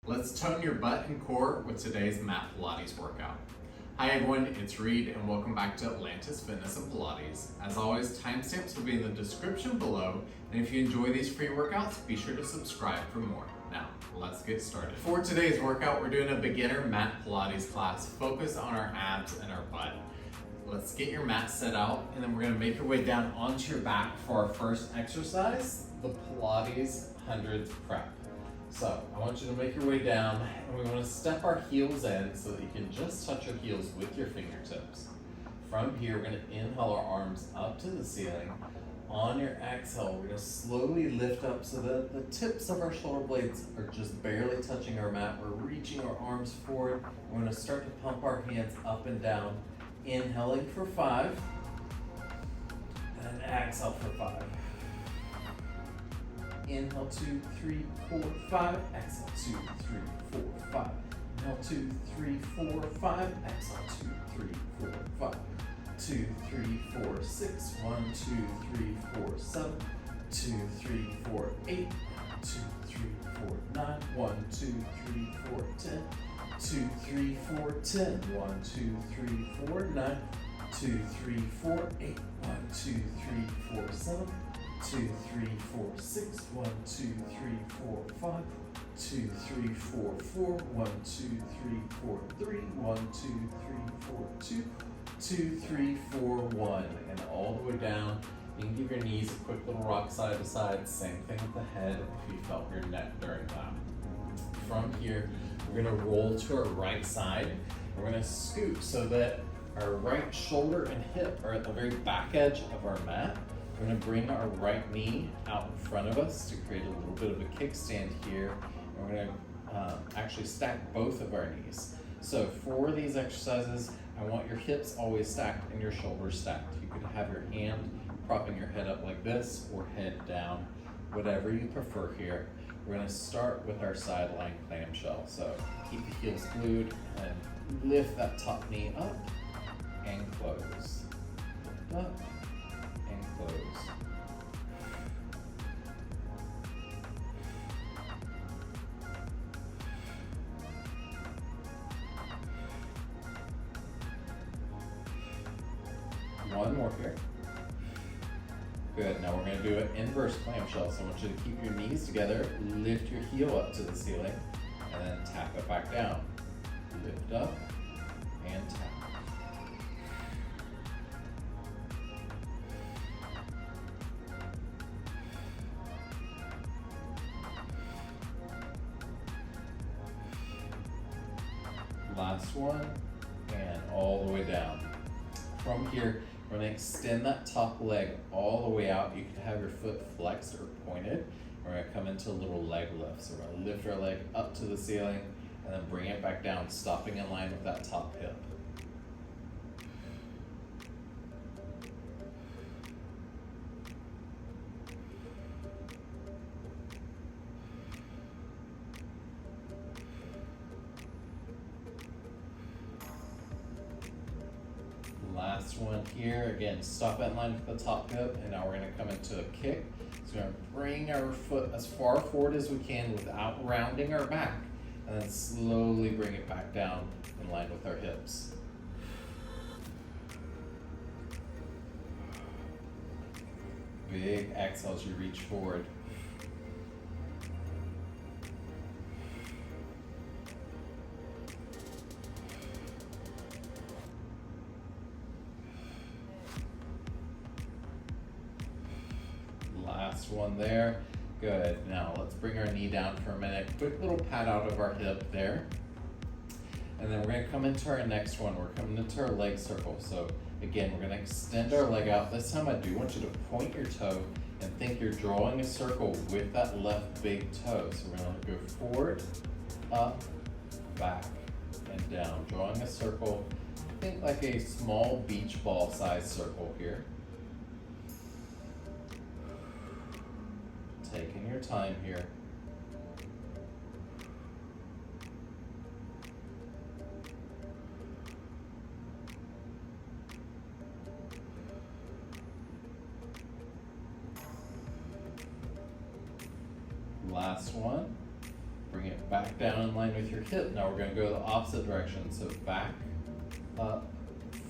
Let's tone your butt and core with today's mat Pilates workout. Hi everyone, it's Reed and welcome back to Atlantis Fitness and Pilates. As always, timestamps will be in the description below, and if you enjoy these free workouts, be sure to subscribe for more. Now, let's get started. For today's workout, we're doing a beginner mat Pilates class focused on our abs and our butt. Let's get your mat set out, and then we're gonna make your way down onto your back for our first exercise, the Pilates Hundreds prep. So I want you to make your way down, and we want to step our heels in so that you can just touch your heels with your fingertips. From here, we're going to inhale our arms up to the ceiling. On your exhale, we're going to slowly lift up so that the tips of our shoulder blades are just barely touching our mat. We're reaching our arms forward. We're going to start to pump our hands up and down. Inhaling for 5, and then exhale for 5. Inhale, 2, 3, 4, 5. Exhale, 2, 3, 4, 5. Inhale, 2, 3, 4, 5. Exhale, 2, 3, 4, 5. 2, 3, 4, 6. 1, 2, 3, 4, 7. 2, 3, 4, 8. 2, 3, 4, 9. 1, 2, 3, 4, 10. 2, 3, 4, 10. 1, 2, 3, 4, 9. 2, 3, 4, 8. 1, 2, 3, 4, 7. 2, 3, 4, 6, 1, 2, 3, 4, 5, 2, 3, 4, 4, 1, 2, 3, 4, 3, 1, 2, 3, 4, 2, 2, 3, 4, 1, and all the way down. You can give your knees a quick little rock side to side, same thing with the head if you felt your neck during that. From here, we're gonna roll to our right side. We're gonna scoot so that our right shoulder and hip are at the very back edge of our mat. We're going to bring our right knee out in front of us to create a little bit of a kickstand here. And we're going to actually stack both of our knees. So for these exercises, I want your hips always stacked and your shoulders stacked. You could have your hand propping your head up like this or head down, whatever you prefer here. We're going to start with our side lying clamshell. So keep the heels glued and lift that top knee up and close. Lift up. Close. One more here. Good. Now we're going to do an inverse clamshell. So I want you to keep your knees together, lift your heel up to the ceiling, and then tap it back down. Lift up and tap. Last one, and all the way down. From here, we're going to extend that top leg all the way out. You can have your foot flexed or pointed. We're going to come into a little leg lift. So we're going to lift our leg up to the ceiling and then bring it back down, stopping in line with that top hip. Last one here. Again, stop in line with the top hip, and now we're going to come into a kick. So we're going to bring our foot as far forward as we can without rounding our back, and then slowly bring it back down in line with our hips. Big exhale as you reach forward. Last one there. Good. Now let's bring our knee down for a minute. Quick little pat out of our hip there. And then we're going to come into our next one. We're coming into our leg circle. So again, we're going to extend our leg out. This time I do want you to point your toe and think you're drawing a circle with that left big toe. So we're going to go forward, up, back, and down. Drawing a circle. Think like a small beach ball size circle here. Taking your time here. Last one. Bring it back down in line with your hip. Now we're going to go the opposite direction. So back, up,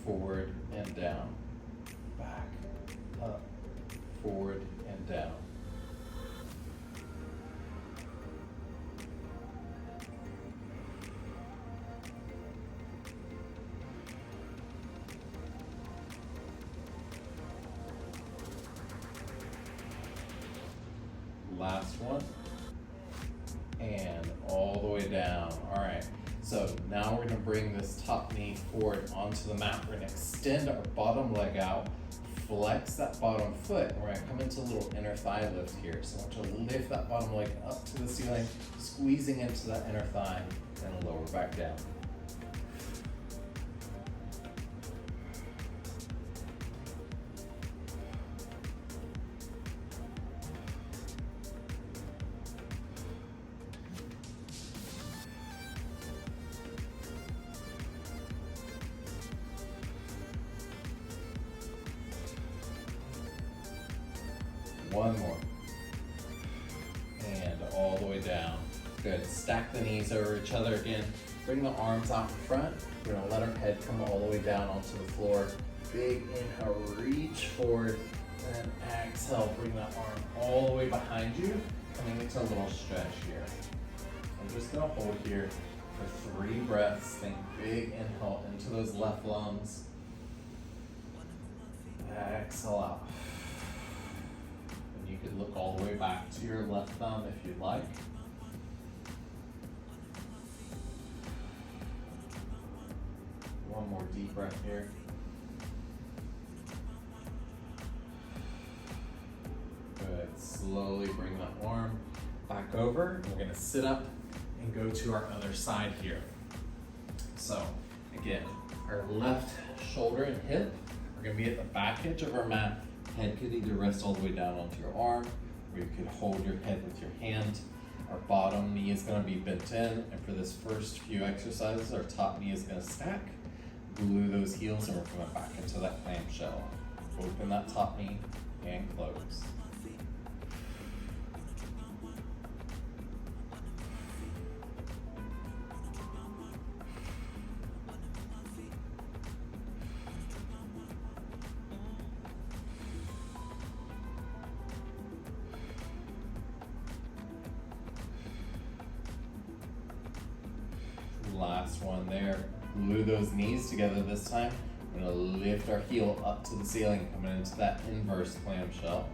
forward, and down. Back, up, forward, and down. Last one. And all the way down. All right. So now we're gonna bring this top knee forward onto the mat. We're gonna extend our bottom leg out, flex that bottom foot. We're gonna come into a little inner thigh lift here. So I want you to lift that bottom leg up to the ceiling, squeezing into that inner thigh, and lower back down. One more. And all the way down. Good. Stack the knees over each other again. Bring the arms out in front. We're going to let our head come all the way down onto the floor. Big inhale, reach forward. And exhale, bring that arm all the way behind you. Coming into a little stretch here. I'm just going to hold here for 3 breaths. Think big inhale into those left lungs. Exhale out. You could look all the way back to your left thumb if you'd like. One more deep breath here. Good. Slowly bring that arm back over. We're going to sit up and go to our other side here. So again, our left shoulder and hip are going to be at the back edge of our mat. Head could either rest all the way down onto your arm, or you could hold your head with your hand. Our bottom knee is going to be bent in, and for this first few exercises, our top knee is going to stack. Glue those heels, and we're coming back into that clamshell. Open that top knee and close. Last one there. Glue those knees together this time. We're going to lift our heel up to the ceiling, coming into that inverse clamshell.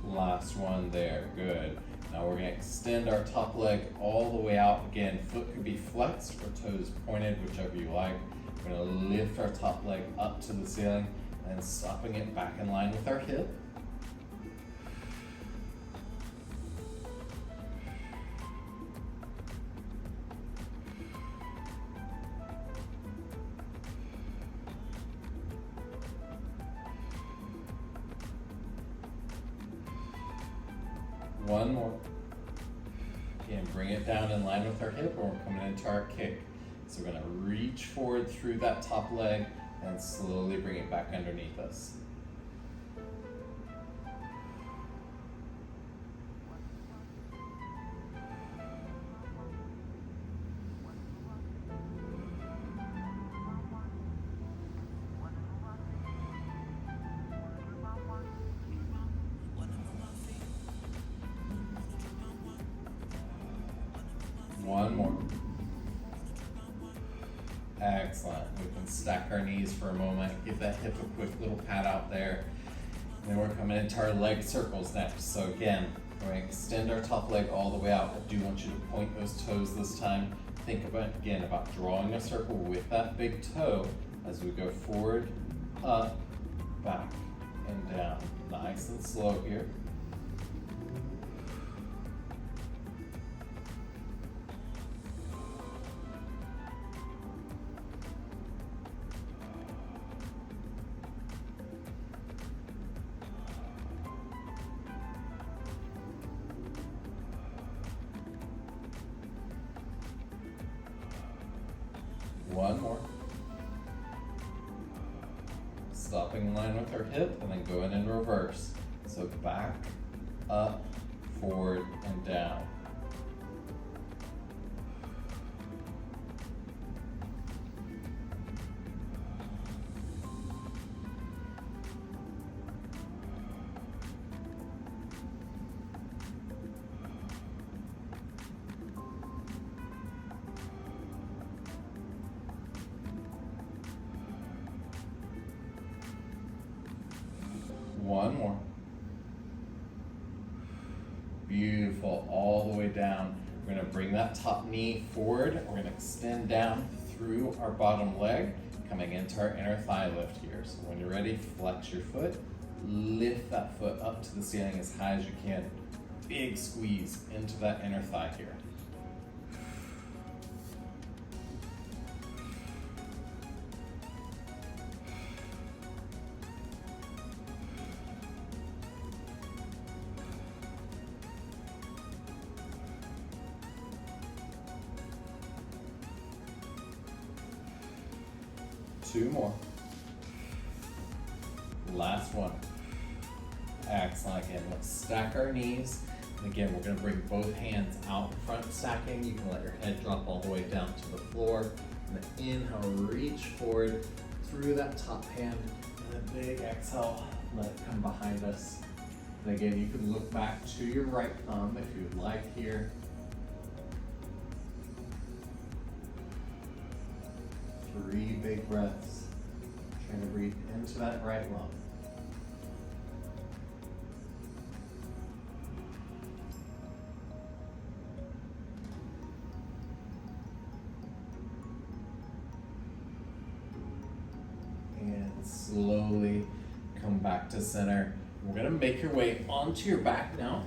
Last one there. Good. Now we're going to extend our top leg all the way out. Again, foot could be flexed or toes pointed, whichever you like. We're going to lift our top leg up to the ceiling and stopping it back in line with our hip. One more. Again, bring it down in line with our hip, and we're coming into our kick. So we're going to reach forward through that top leg and slowly bring it back underneath us. One more. Excellent. We can stack our knees for a moment. Give that hip a quick little pat out there. And then we're coming into our leg circles next. So again, we're going to extend our top leg all the way out. I do want you to point those toes this time. Think about drawing a circle with that big toe as we go forward, up, back, and down. Nice and slow here. One more. Stopping in line with our hip and then going in reverse. So back, up, forward, and down. One more. Beautiful, all the way down. We're gonna bring that top knee forward. We're gonna extend down through our bottom leg, coming into our inner thigh lift here. So when you're ready, flex your foot, lift that foot up to the ceiling as high as you can. Big squeeze into that inner thigh here. Two more. Last one. Excellent. Again, let's stack our knees. And again, we're going to bring both hands out in front, stacking. You can let your head drop all the way down to the floor. And then inhale, reach forward through that top hand. And a big exhale, let it come behind us. And again, you can look back to your right thumb if you'd like here. Three big breaths. Trying to breathe into that right lung. And slowly come back to center. We're going to make your way onto your back now.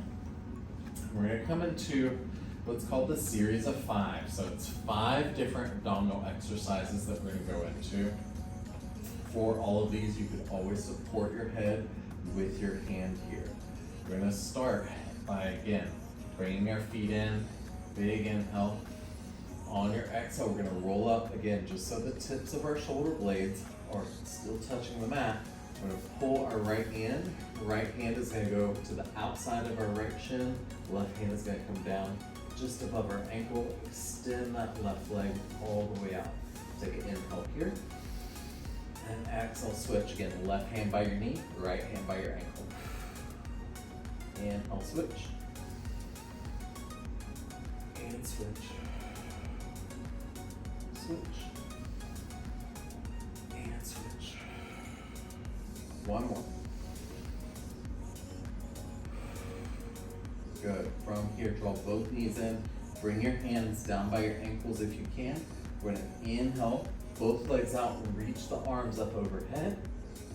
We're going to come into what's called the series of 5. So it's 5 different abdominal exercises that we're going to go into. For all of these, you could always support your head with your hand here. We're going to start by, again, bringing our feet in, big inhale. On your exhale, we're going to roll up again, just so the tips of our shoulder blades are still touching the mat. We're going to pull our right hand. Right hand is going to go to the outside of our right shin. Left hand is going to come down just above our ankle. Extend that left leg all the way out. Take an inhale here. And exhale, switch. Again, left hand by your knee, right hand by your ankle. Inhale, switch. And switch. Switch. And switch. One more. Good. From here, draw both knees in. Bring your hands down by your ankles if you can. We're going to inhale, both legs out, and reach the arms up overhead.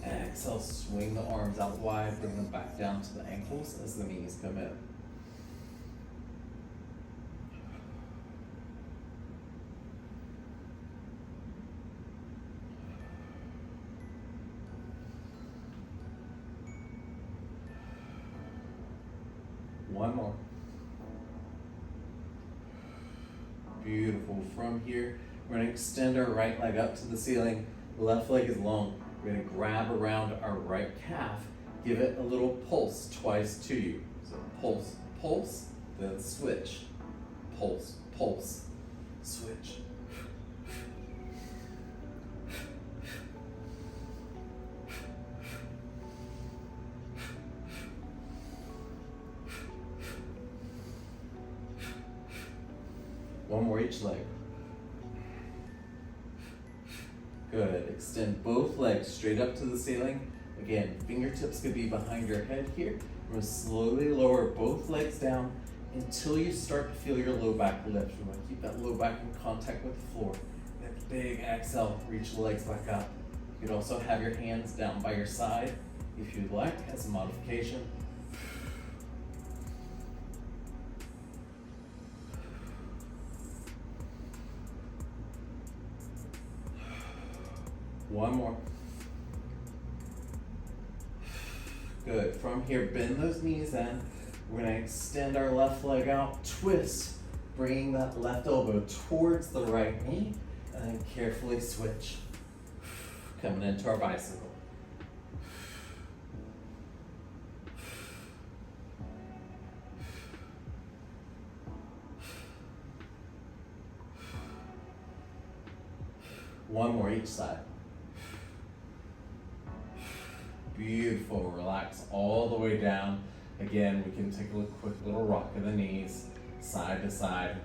Exhale, swing the arms out wide, bring them back down to the ankles as the knees come in. One more. Beautiful. From here, we're going to extend our right leg up to the ceiling. Left leg is long. We're going to grab around our right calf. Give it a little pulse twice to you. So pulse, pulse, then switch. Pulse, pulse, switch. One more each leg. Good. Extend both legs straight up to the ceiling. Again, fingertips could be behind your head here. We're going to slowly lower both legs down until you start to feel your low back lift. We want to keep that low back in contact with the floor. That big exhale, reach the legs back up. You could also have your hands down by your side if you'd like as a modification. One more. Good. From here, bend those knees in. We're going to extend our left leg out, twist, bringing that left elbow towards the right knee, And then carefully switch. Coming into our bicycle. One more each side. Beautiful, relax all the way down. Again, we can take a quick little rock of the knees, side to side.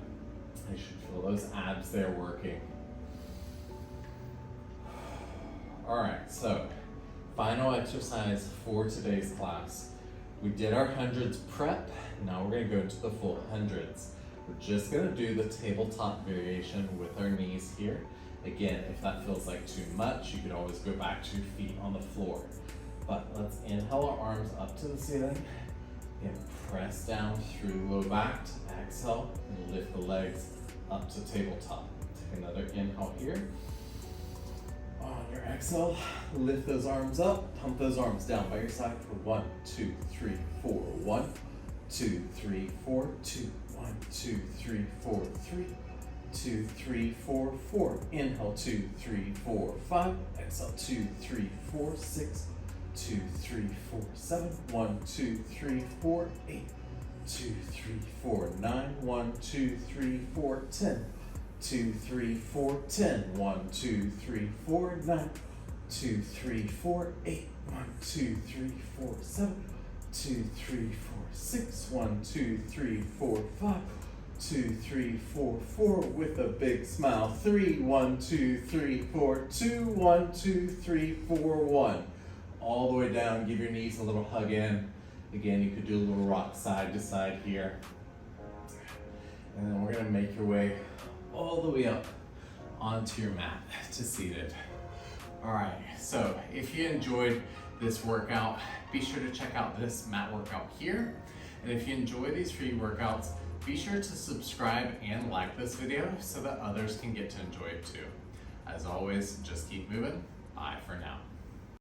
You should feel those abs there working. All right, so final exercise for today's class. We did our hundreds prep. Now we're gonna go into the full hundreds. We're just gonna do the tabletop variation with our knees here. Again, if that feels like too much, you could always go back to your feet on the floor. But let's inhale our arms up to the ceiling and press down through low back. Exhale and lift the legs up to tabletop. Take another inhale here. On your exhale, lift those arms up, pump those arms down by your side for 1, 2, 3, 4. 1, 2, 3, 4, 2, 1, 2, 3, 4, 3, 2, 3, 4, 4. Inhale, 2, 3, 4, 5. Exhale, 2, 3, 4, 6. 2, 3, 4, 7. 1, 2, 3, 4, 8. 2, 3, 4, 9. 1, 2, 3, 4, 10. 2, 3, 4, 10. 1, 2, 3, 4, 9. 2, 3, 4, 8. 1, 2, 3, 4, 7. 2, 3, 4, 6. 1, 2, 3, 4, 5. 2, 3, 4, 4 with a big smile. 3, 1, 2, 3, 4, 2, 1, 2, 3, 4, 1. All the way down, give your knees a little hug in. Again, you could do a little rock side to side here. And then we're gonna make your way all the way up onto your mat to seated. All right, so if you enjoyed this workout, be sure to check out this mat workout here. And if you enjoy these free workouts, be sure to subscribe and like this video so that others can get to enjoy it too. As always, just keep moving. Bye for now.